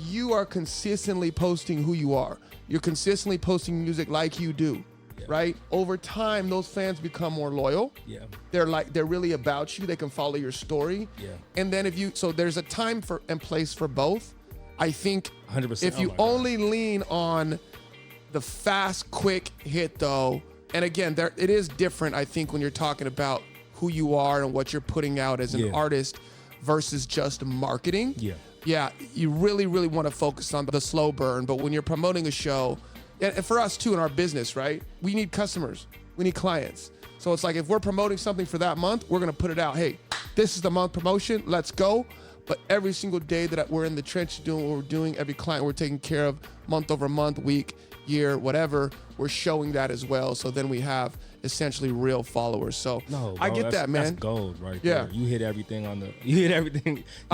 you are consistently posting who you are, you're consistently posting music like you do, right? Over time, those fans become more loyal. Yeah. They're really about you. They can follow your story. Yeah. And then so there's a time for and place for both. I think 100%. if you only lean on the fast, quick hit though, and again, it is different, I think, when you're talking about who you are and what you're putting out as an artist versus just marketing. Yeah, you really, really want to focus on the slow burn. But when you're promoting a show, and for us too in our business, right? We need customers, we need clients. So it's like if we're promoting something for that month, we're gonna put it out. Hey, this is the month promotion, let's go. But every single day that we're in the trench doing what we're doing, every client we're taking care of, month over month, week, year, whatever, we're showing that as well. So then we have essentially real followers. So no, bro, I get that, man. That's gold right there. You hit everything you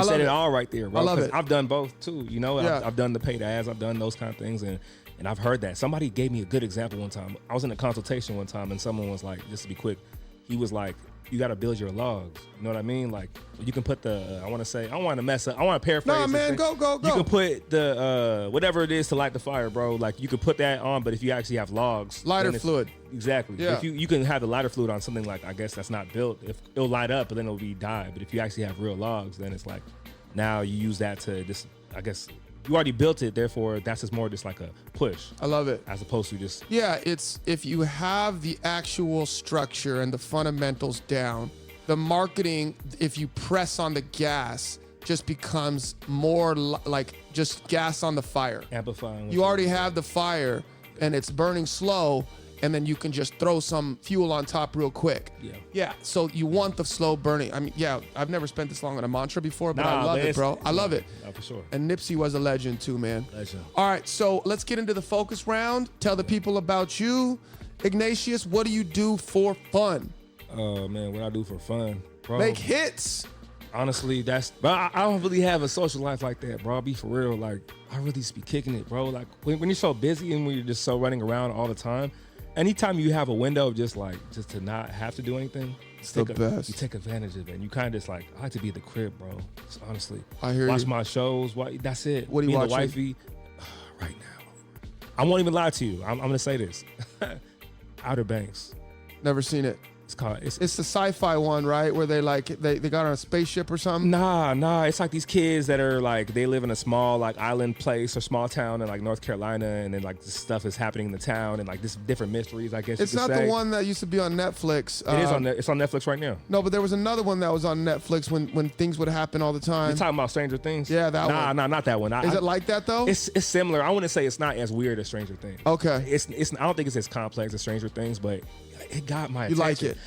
said it all right there, bro. I love it. I've done both too, you know. I've done the paid ads, I've done those kind of things, and I've heard that. Somebody gave me a good example one time. I was in a consultation one time and someone was like, just to be quick, he was like, you got to build your logs. You know what I mean? Like you can put I want to paraphrase. No, man, go. You can put the, whatever it is to light the fire, bro. Like you can put that on, but if you actually have logs. Lighter fluid. Exactly. Yeah. If you can have the lighter fluid on something like, I guess that's not built. If it'll light up, but then it'll be dye. But if you actually have real logs, then it's like, now you use that to just, I guess, you already built it, therefore that's just more just like a push. I love it. As opposed to just... Yeah, it's if you have the actual structure and the fundamentals down, the marketing, if you press on the gas, just becomes more like just gas on the fire. Amplifying. You already have the fire and it's burning slow, and then you can just throw some fuel on top real quick. Yeah, so you want the slow burning. I mean, yeah, I've never spent this long on a mantra before, but I love it, bro. I love it. For sure. And Nipsey was a legend too, man. Legend. All right, so let's get into the focus round. Tell the people about you. Ignatius, what do you do for fun? Oh, man, what I do for fun, bro. Make hits. Honestly, but I don't really have a social life like that, bro. I'll be for real. Like, I really just be kicking it, bro. Like, when you're so busy and when you're just so running around all the time, anytime you have a window of just to not have to do anything, it's the best. You take advantage of it. And you kind of just like, I like to be at the crib, bro. Just honestly. I hear Watch you. my shows. That's it. What are you watching? The wifey. Right now. I won't even lie to you. I'm going to say this. Outer Banks. Never seen it. It's the sci-fi one, right? Where they got on a spaceship or something? Nah. It's like these kids that are like, they live in a small like island place or small town in like North Carolina, and then like this stuff is happening in the town and like this different mysteries, I guess. It's not the one that used to be on Netflix. It is it's on Netflix right now. No, but there was another one that was on Netflix when things would happen all the time. You're talking about Stranger Things? Yeah, that one. Nah, not that one. Is it like that though? It's similar. I wouldn't say it's not as weird as Stranger Things. Okay. I don't think it's as complex as Stranger Things, but it got my attention. You like it?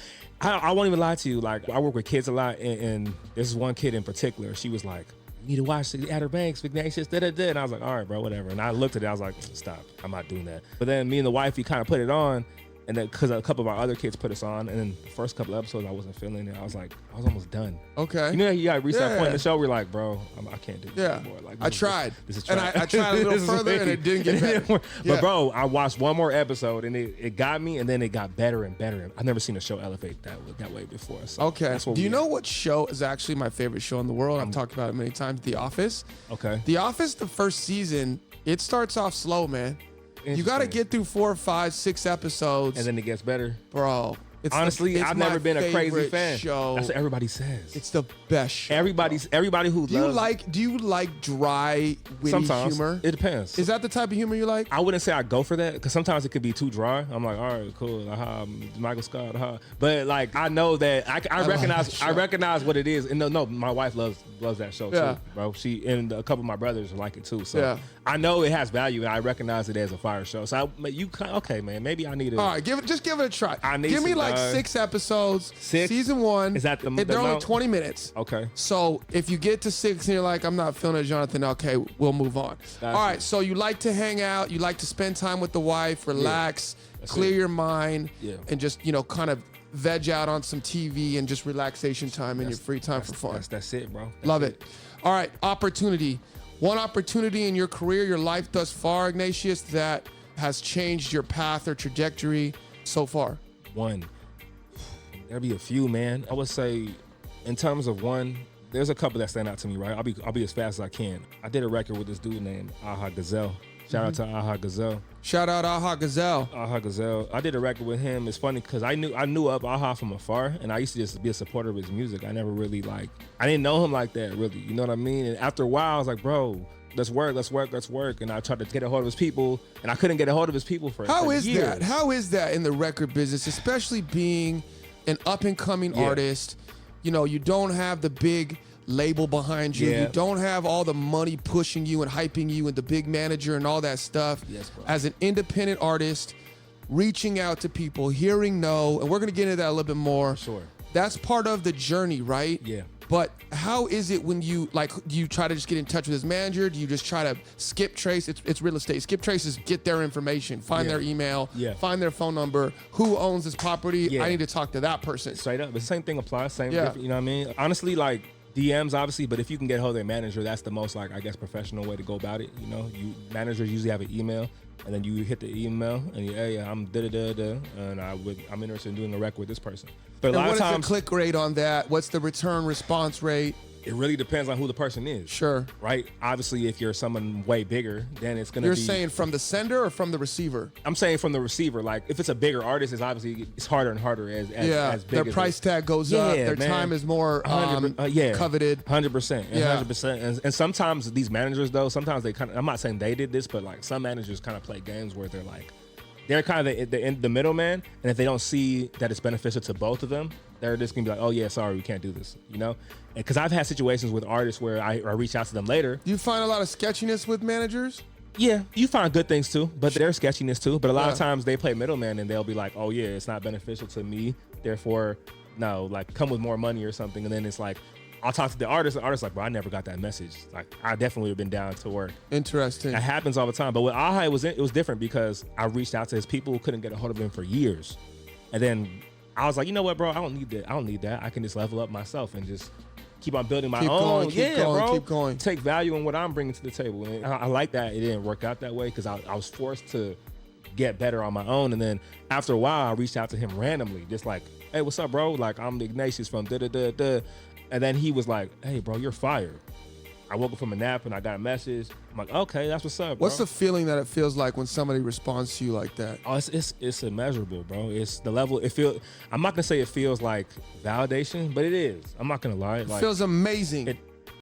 I won't even lie to you. Like, I work with kids a lot, and there's one kid in particular. She was like, "You need to watch the Outer Banks, Ignatius, da-da-da." And I was like, "All right, bro, whatever." And I looked at it, I was like, "Stop, I'm not doing that." But then me and the wifey kind of put it on, and then because a couple of our other kids put us on, and then the first couple of episodes I wasn't feeling it. I was almost done. Okay. You know, you gotta reach that point in the show where you're like, "Bro, I can't do this anymore." Like, I tried. This is and I tried a little further, and it didn't get better. But bro, I watched one more episode, and it got me, and then it got better and better. I've never seen a show elevate that way before. So okay. Do you know what show is actually my favorite show in the world? I've talked about it many times. The Office. Okay. The Office, the first season, it starts off slow, man. You got to get through 4, 5, 6 episodes. And then it gets better. Bro. Honestly, I've never been a crazy fan. Show. That's what everybody says. It's the best show. Everybody who do you like dry, witty sometimes, humor? It depends. Is that the type of humor you like? I wouldn't say I go for that, because sometimes it could be too dry. I'm like, all right, cool, Michael Scott, But like, I know that I recognize what it is. And no, my wife loves that show too, bro. She and a couple of my brothers like it too. So I know it has value, and I recognize it as a fire show. So okay, man, maybe I need to. All right, give it a try. Give me like 6 episodes. 6? Season 1. Is that they're only 20 minutes. Okay. So if you get to 6 and you're like, I'm not feeling it, Jonathan, okay, we'll move on. All right, so you like to hang out, you like to spend time with the wife, relax, clear your mind, and just, kind of veg out on some TV and just relaxation time in your free time for fun. That's it, bro. Love it. All right, opportunity. One opportunity in your career, your life thus far, Ignatius, that has changed your path or trajectory so far. One. There'll be a few, man. I would say, in terms of one, There's a couple that stand out to me, right? I'll be as fast as I can. I did a record with this dude named Aha Gazelle. Shout out to Aha Gazelle. Shout out Aha Gazelle. Aha Gazelle. I did a record with him. It's funny because I knew of Aha from afar, and I used to just be a supporter of his music. I never really I didn't know him like that, really. You know what I mean? And after a while, I was like, bro, let's work. And I tried to get a hold of his people, and I couldn't get a hold of his people for years. That? How is that in the record business, especially being an up and coming artist? You know, you don't have the big label behind you. Yeah. You don't have all the money pushing you and hyping you and the big manager and all that stuff. Yes, bro. As an independent artist, reaching out to people, hearing no, and we're gonna get into that a little bit more. Sure. That's part of the journey, right? Yeah. But how is it when you do you try to just get in touch with his manager? Do you just try to skip trace? It's real estate. Skip traces, get their information, find their email, find their phone number, who owns this property. I need to talk to that person. Straight up. The same thing applies, you know what I mean? Honestly, like DMs obviously, but if you can get a hold of their manager, that's the most I guess professional way to go about it. You know, managers usually have an email, and then you hit the email and hey, I'm and I'm interested in doing a record with this person. But a lot of times, what's the click rate on that? What's the return response rate? It really depends on who the person is. Sure. Right? Obviously, if you're someone way bigger, then it's going to be... You're saying from the sender or from the receiver? I'm saying from the receiver. Like, if it's a bigger artist, it's harder and harder as big their price tag goes up. Their time is more coveted. 100%. 100%. And sometimes these managers, though, sometimes they I'm not saying they did this, but like some managers kind of play games where they're kind of the middleman, and if they don't see that it's beneficial to both of them, they're just gonna be like, oh yeah, sorry, we can't do this, you know? And because I've had situations with artists where I reach out to them later. Do you find a lot of sketchiness with managers? Yeah, you find good things too, but there's sketchiness too. But a lot of times they play middleman, and they'll be like, oh yeah, it's not beneficial to me, therefore, no, like come with more money or something. And then it's like, I'll talk to the artist like, bro, I never got that message. Like, I definitely would have been down to work. Interesting. That happens all the time. But with Aha, it was different because I reached out to his people who couldn't get a hold of him for years. And then I was like, you know what, bro, I don't need that. I can just level up myself and just keep on building my own. Keep going. Take value in what I'm bringing to the table. And I like that it didn't work out that way because I was forced to get better on my own. And then after a while, I reached out to him randomly, just like, hey, what's up, bro? Like, I'm Ignatius from da-da-da-da. And then he was like, hey, bro, you're fired. I woke up from a nap and I got a message. I'm like, okay, that's what's up, bro. What's the feeling that it feels like when somebody responds to you like that? Oh, it's immeasurable, bro. It's the level. I'm not gonna say it feels like validation, but it is. I'm not gonna lie. It feels amazing.